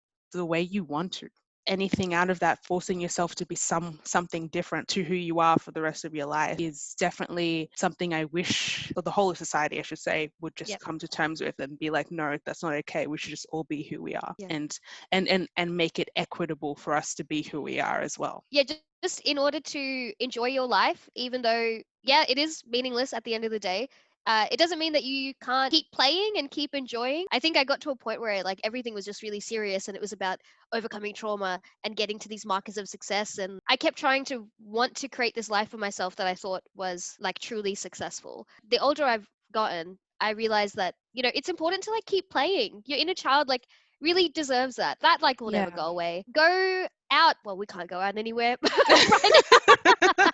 want to. anything out of that, forcing yourself to be something different to who you are for the rest of your life, is definitely something I wish, or the whole of society, I should say, would just Yep. come to terms with and be like, no, that's not okay. We should just all be who we are, Yeah. and make it equitable for us to be who we are as well. Yeah, just in order to enjoy your life, even though, yeah, it is meaningless at the end of the day. It doesn't mean that you can't keep playing and keep enjoying. I think I got to a point where like everything was just really serious and it was about overcoming trauma and getting to these markers of success. And I kept trying to want to create this life for myself that I thought was like truly successful. The older I've gotten, I realized that, it's important to like keep playing. Your inner child like really deserves that. That like will never Yeah. go away. Go out. Well, we can't go out anywhere right now.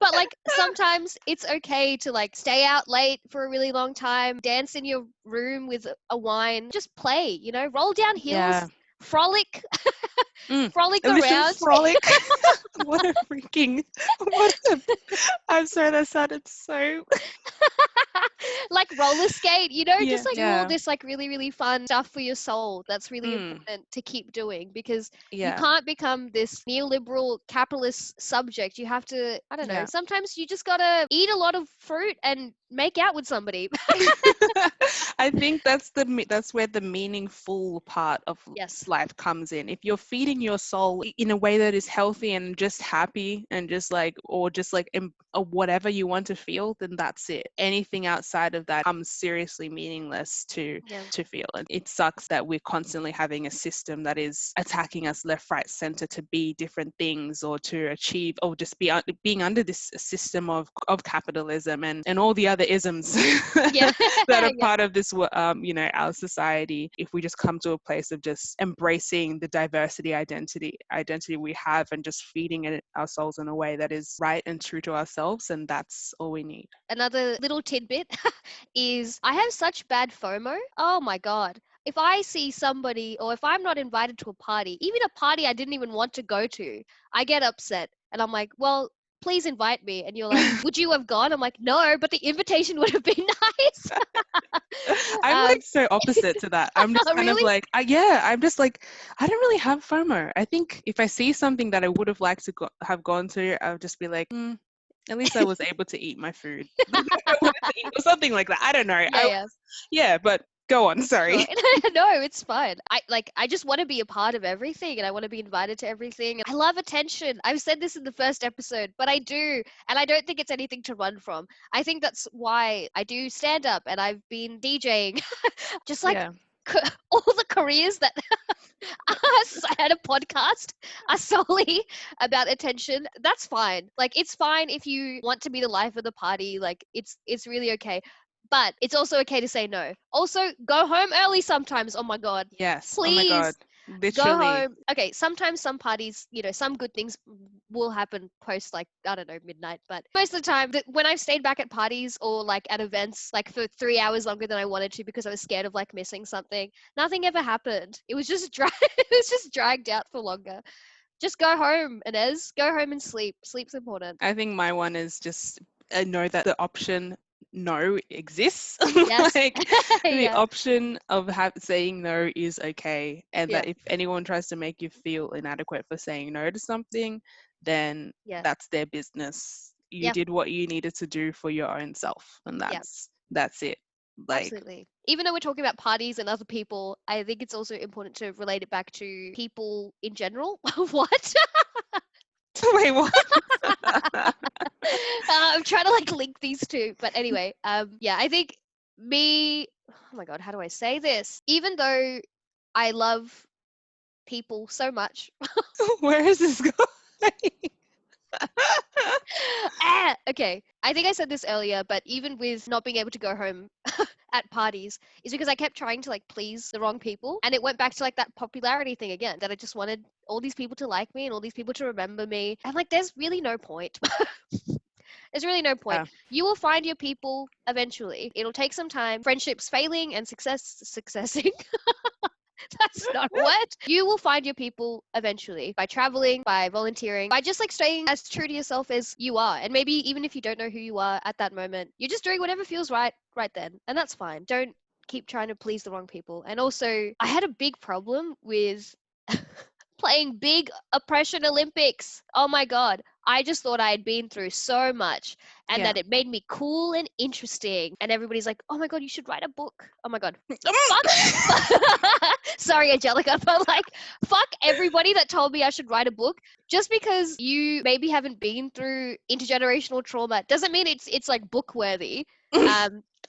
But like sometimes it's okay to like stay out late for a really long time, dance in your room with a wine, just play, roll down Yeah. hills, frolic, frolic Literally around. frolic. What a freaking, what a, I'm sorry, that sounded so, Like roller skate, yeah, just like do all yeah. this like really, really fun stuff for your soul. That's really Mm, important to keep doing because you yeah, can't become this neoliberal capitalist subject. You have to, I don't know, yeah. sometimes you just gotta eat a lot of fruit and make out with somebody. I think that's where the meaningful part of Yes. life comes in. If you're feeding your soul in a way that is healthy and just happy and just like, or just like or whatever you want to feel, then that's it. Anything outside of that comes seriously meaningless Yeah. to feel. And it sucks that we're constantly having a system that is attacking us left, right, center to be different things or to achieve, or just being under this system of capitalism and all the other isms Yeah. that are Yeah. part of this, our society. If we just come to a place of just embracing the diversity identity we have and just feeding it ourselves in a way that is right and true to ourselves, and that's all we need. Another little tidbit is I have such bad FOMO. Oh my God. If I see somebody or if I'm not invited to a party, even a party I didn't even want to go to, I get upset and I'm like, well, please invite me. And you're like, would you have gone? I'm like, no, but the invitation would have been nice. I'm um, like so opposite to that. I'm just kind of really? like, yeah, I'm just like, I don't really have FOMO. I think if I see something that I would have liked to have gone to, I'll just be like, at least I was able to eat my food. I wanted to eat, or something like that. I don't know. Yeah, yeah. Yeah, but go on. Sure. Sorry. No, it's fine. I just want to be a part of everything and I want to be invited to everything. I love attention. I've said this in the first episode, but I do. And I don't think it's anything to run from. I think that's why I do stand up and I've been DJing. Just like Yeah. all the careers that had a podcast are solely about attention. That's fine. Like it's fine if you want to be the life of the party. Like it's really okay. But it's also okay to say no. Also, go home early sometimes. Oh my God. Yes. Oh my God. Please go Literally. home. Okay, sometimes some parties, some good things will happen post like, I don't know, midnight. But most of the time, when I've stayed back at parties or like at events like for 3 hours longer than I wanted to because I was scared of like missing something, nothing ever happened. It was just it was just dragged out for longer. Just go home, Inez. Go home and sleep. Sleep's important. I think my one is just know that the option no exists. Yes. Like the Yeah. option of saying no is okay, and Yeah. that if anyone tries to make you feel inadequate for saying no to something, then Yeah. that's their business. You Yeah. did what you needed to do for your own self, and Yeah. that's it. Like, Absolutely. Even though we're talking about parties and other people, I think it's also important to relate it back to people in general. What? wait, what? I'm trying to like link these two, but anyway, yeah, I think me. Oh my God, how do I say this? Even though I love people so much, Where is this going? okay. I think I said this earlier, but even with not being able to go home at parties, is because I kept trying to like please the wrong people, and it went back to like that popularity thing again. That I just wanted all these people to like me and all these people to remember me, and like, there's really no point. There's really no point. Yeah. You will find your people eventually. It'll take some time. Friendships failing and successing. That's not a word. You will find your people eventually by traveling, by volunteering, by just like staying as true to yourself as you are. And maybe even if you don't know who you are at that moment, you're just doing whatever feels right then. And that's fine. Don't keep trying to please the wrong people. And also, I had a big problem with playing big oppression Olympics. Oh my God. I just thought I had been through so much and Yeah. that it made me cool and interesting. And everybody's like, oh my God, you should write a book. Oh my God. Sorry, Angelica, but like, fuck everybody that told me I should write a book. Just because you maybe haven't been through intergenerational trauma doesn't mean it's like book worthy.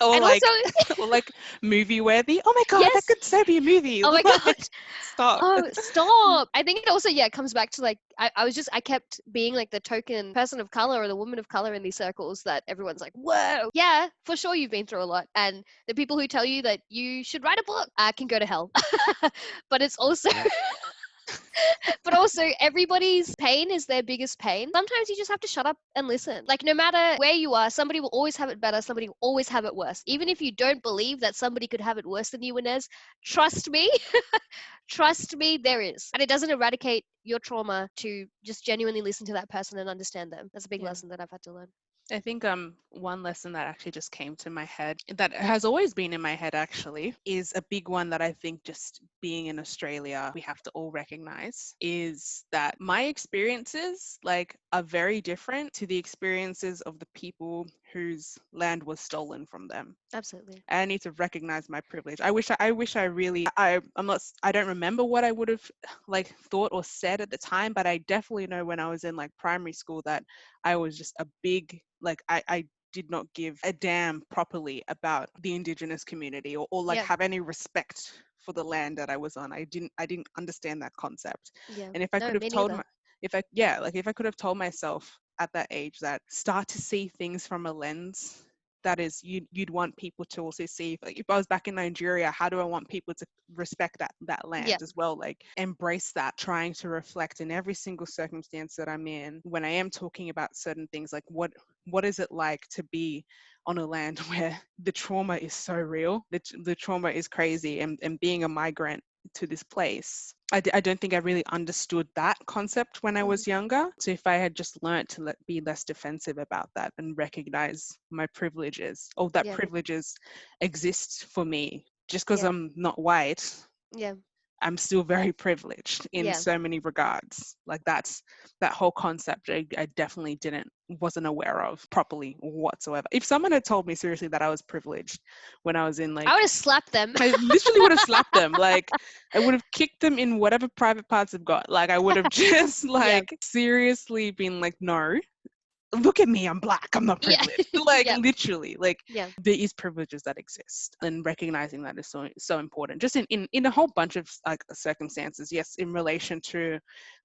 Or And also, like, or like movie worthy. Oh my God, that yes. could so be a movie. Oh my Like, God. stop. Oh, stop. I think it also, yeah, it comes back to like, I kept being like the token person of color or the woman of color in these circles that everyone's like, whoa. Yeah, for sure you've been through a lot. And the people who tell you that you should write a book can go to hell. But it's also, but also everybody's pain is their biggest pain. Sometimes you just have to shut up and listen. Like no matter where you are, somebody will always have it better. Somebody will always have it worse. Even if you don't believe that somebody could have it worse than you, Inez, trust me, trust me, there is. And it doesn't eradicate your trauma to just genuinely listen to that person and understand them. That's a big Yeah. lesson that I've had to learn. I think one lesson that actually just came to my head, that has always been in my head actually, is a big one that I think just being in Australia we have to all recognize, is that my experiences like are very different to the experiences of the people whose land was stolen from them. Absolutely. I need to recognize my privilege. I really, I don't remember what I would have like thought or said at the time, but I definitely know when I was in like primary school that I was just a big, like, I did not give a damn properly about the Indigenous community, or like Yeah. have any respect for the land that I was on. I didn't understand that concept. Yeah. And if I No, could have me told neither. if I could have told myself at that age that start to see things from a lens that is you'd want people to also see, like if I was back in Nigeria, how do I want people to respect that Yeah. land as well, like embrace that, trying to reflect in every single circumstance that I'm in when I am talking about certain things, like what is it like to be on a land where the trauma is so real, the trauma is crazy, and being a migrant to this place. I don't think I really understood that concept when I Mhm. was younger. So if I had just learned to be less defensive about that and recognize my privileges, or that Yeah. privileges exist for me, just because Yeah. I'm not white, Yeah. I'm still very privileged in Yeah. so many regards. Like that whole concept I definitely wasn't aware of properly whatsoever. If someone had told me seriously that I was privileged when I was in I would like, have slapped them. I literally would have slapped them. Like I would have kicked them in whatever private parts they've got. Like I would have just Yeah. like seriously been like, no, look at me, I'm black, I'm not Yeah. privileged. Like Yeah. literally, like Yeah. there is privileges that exist, and recognizing that is so important, just in a whole bunch of like circumstances. Yes, in relation to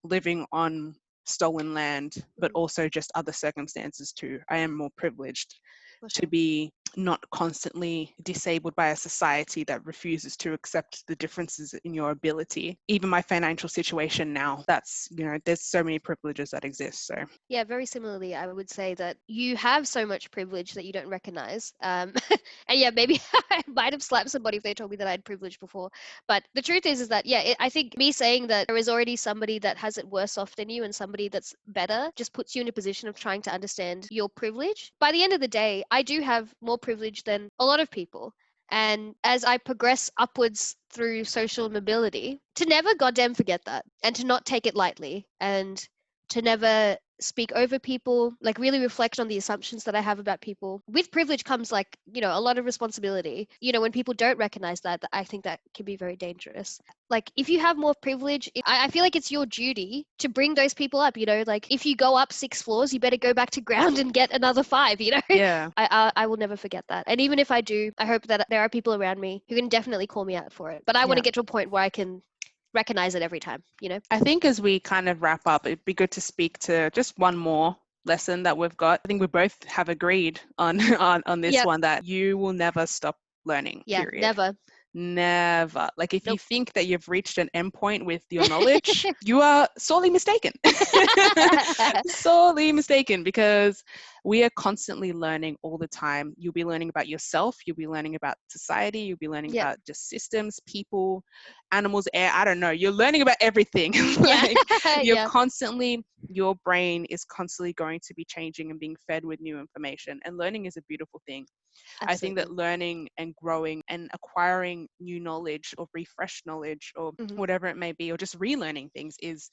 living on stolen land, but Mhm. also just other circumstances too. I am more privileged For to sure. be not constantly disabled by a society that refuses to accept the differences in your ability. Even my financial situation now, that's, there's so many privileges that exist. So Yeah, very similarly, I would say that you have so much privilege that you don't recognize. And yeah, maybe I might have slapped somebody if they told me that I had privilege before. But the truth is that, yeah, I think me saying that there is already somebody that has it worse off than you and somebody that's better just puts you in a position of trying to understand your privilege. By the end of the day, I do have more privilege than a lot of people. And as I progress upwards through social mobility, to never goddamn forget that and to not take it lightly and to never speak over people, like really reflect on the assumptions that I have about people. With privilege comes like, a lot of responsibility. When people don't recognize that, I think that can be very dangerous. Like if you have more privilege, I feel like it's your duty to bring those people up, like if you go up 6 floors, you better go back to ground and get another 5. yeah. I will never forget that. And even if I do, I hope that there are people around me who can definitely call me out for it. But I want Yeah. to get to a point where I can recognize it every time. I think as we kind of wrap up, it'd be good to speak to just one more lesson that we've got. I think we both have agreed on on this Yep. one, that you will never stop learning, Yeah, period. never. Never. Like if you Nope. think that you've reached an endpoint with your knowledge, you are sorely mistaken. Sorely mistaken, because we are constantly learning all the time. You'll be learning about yourself, you'll be learning about society, you'll be learning Yep. about just systems, people, animals, air, I don't know. You're learning about everything. Yeah. Like you're Yeah. constantly your brain is constantly going to be changing and being fed with new information. And learning is a beautiful thing. I think that Absolutely. learning and growing and acquiring new knowledge or refresh knowledge or Hmm. whatever it may be, or just relearning things is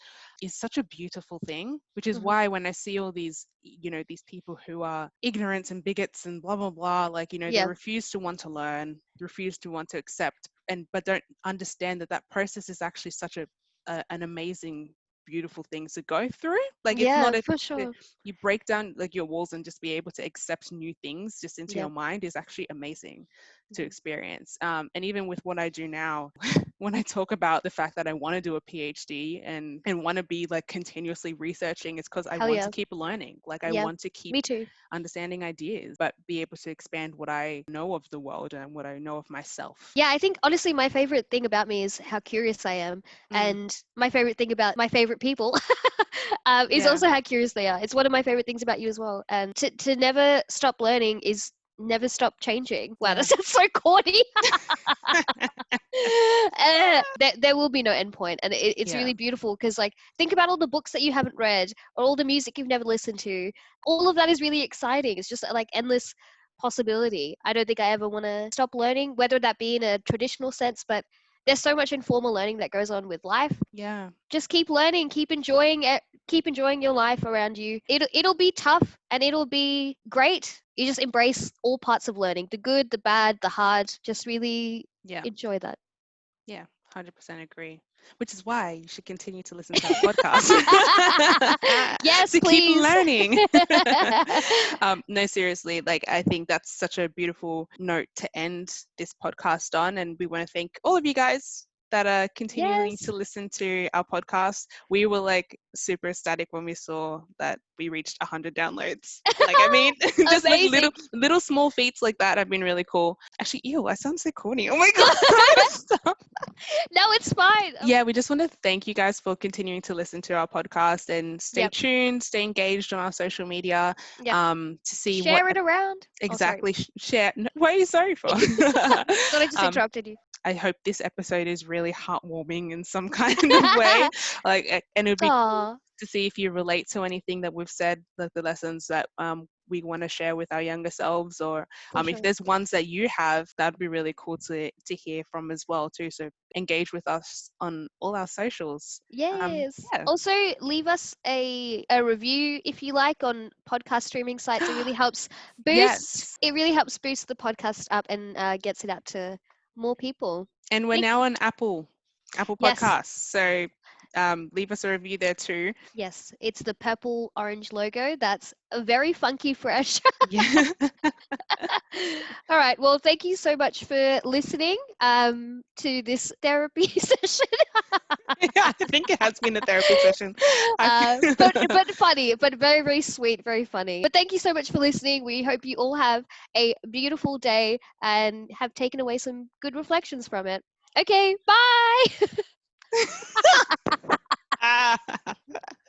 such a beautiful thing, which is Hmm. why when I see all these, these people who are ignorant and bigots and blah, blah, blah, like, they Yeah. refuse to want to learn, refuse to want to accept, but don't understand that that process is actually such an amazing, beautiful thing to go through. Like, it's Yeah, not a for sure. you break down like your walls and just be able to accept new things just into Yeah. your mind is actually amazing to Hmm. experience. And even with what I do now, when I talk about the fact that I want to do a PhD and want to be like continuously researching, it's because I Hell want to yeah. keep learning. Like, I Yeah. want to keep Me too. understanding ideas, but be able to expand what I know of the world and what I know of myself. Yeah, I think honestly my favorite thing about me is how curious I am, Mm, and my favorite thing about my favorite people is yeah. also how curious they are. It's one of my favorite things about you as well. And to never stop learning is never stop changing. Wow, that Yeah. sounds so corny. There will be no end point, and it's Yeah. really beautiful because, like, think about all the books that you haven't read or all the music you've never listened to. All of that is really exciting. It's just like endless possibility. I don't think I ever want to stop learning, whether that be in a traditional sense, but there's so much informal learning that goes on with life. Yeah. Just keep learning, keep enjoying it, keep enjoying your life around you. It'll be tough and it'll be great. You just embrace all parts of learning, the good, the bad, the hard. Just really Yeah. enjoy that. Yeah, 100% agree. Which is why you should continue to listen to our podcast Yes, to keep please. learning. No, seriously, like, I think that's such a beautiful note to end this podcast on. And we want to thank all of you guys that are continuing to Yes. listen to our podcast. We were like super ecstatic when we saw that we reached 100 downloads. Like, I mean, just like Amazing. little small feats like that have been really cool. Actually, ew, I sound so corny. Oh my God. I'm gonna stop. No, it's fine. Yeah, we just want to thank you guys for continuing to listen to our podcast and stay Yep. tuned, stay engaged on our social media, Yep. to see what Share it around. Oh, sorry. exactly share. What are you sorry for? Thought I just um, interrupted you. I hope this episode is really heartwarming in some kind of way. Like, and it would be cool Aw, to see if you relate to anything that we've said, like the lessons that we want to share with our younger selves, or for if sure. there's ones that you have, that'd be really cool to hear from as well too. So engage with us on all our socials. Yes. Yeah. Also, leave us a review if you like on podcast streaming sites. It really helps boost. Yes. It really helps boost the podcast up and gets it out to more people. And we're Thank now you. on Apple Yes. Podcasts. So leave us a review there too. Yes. It's the purple orange logo. That's a very funky fresh. Yeah. All right. Well, thank you so much for listening to this therapy session. Yeah, I think it has been a therapy session. I But funny, but very very sweet, very funny. But thank you so much for listening. We hope you all have a beautiful day and have taken away some good reflections from it. Okay, bye.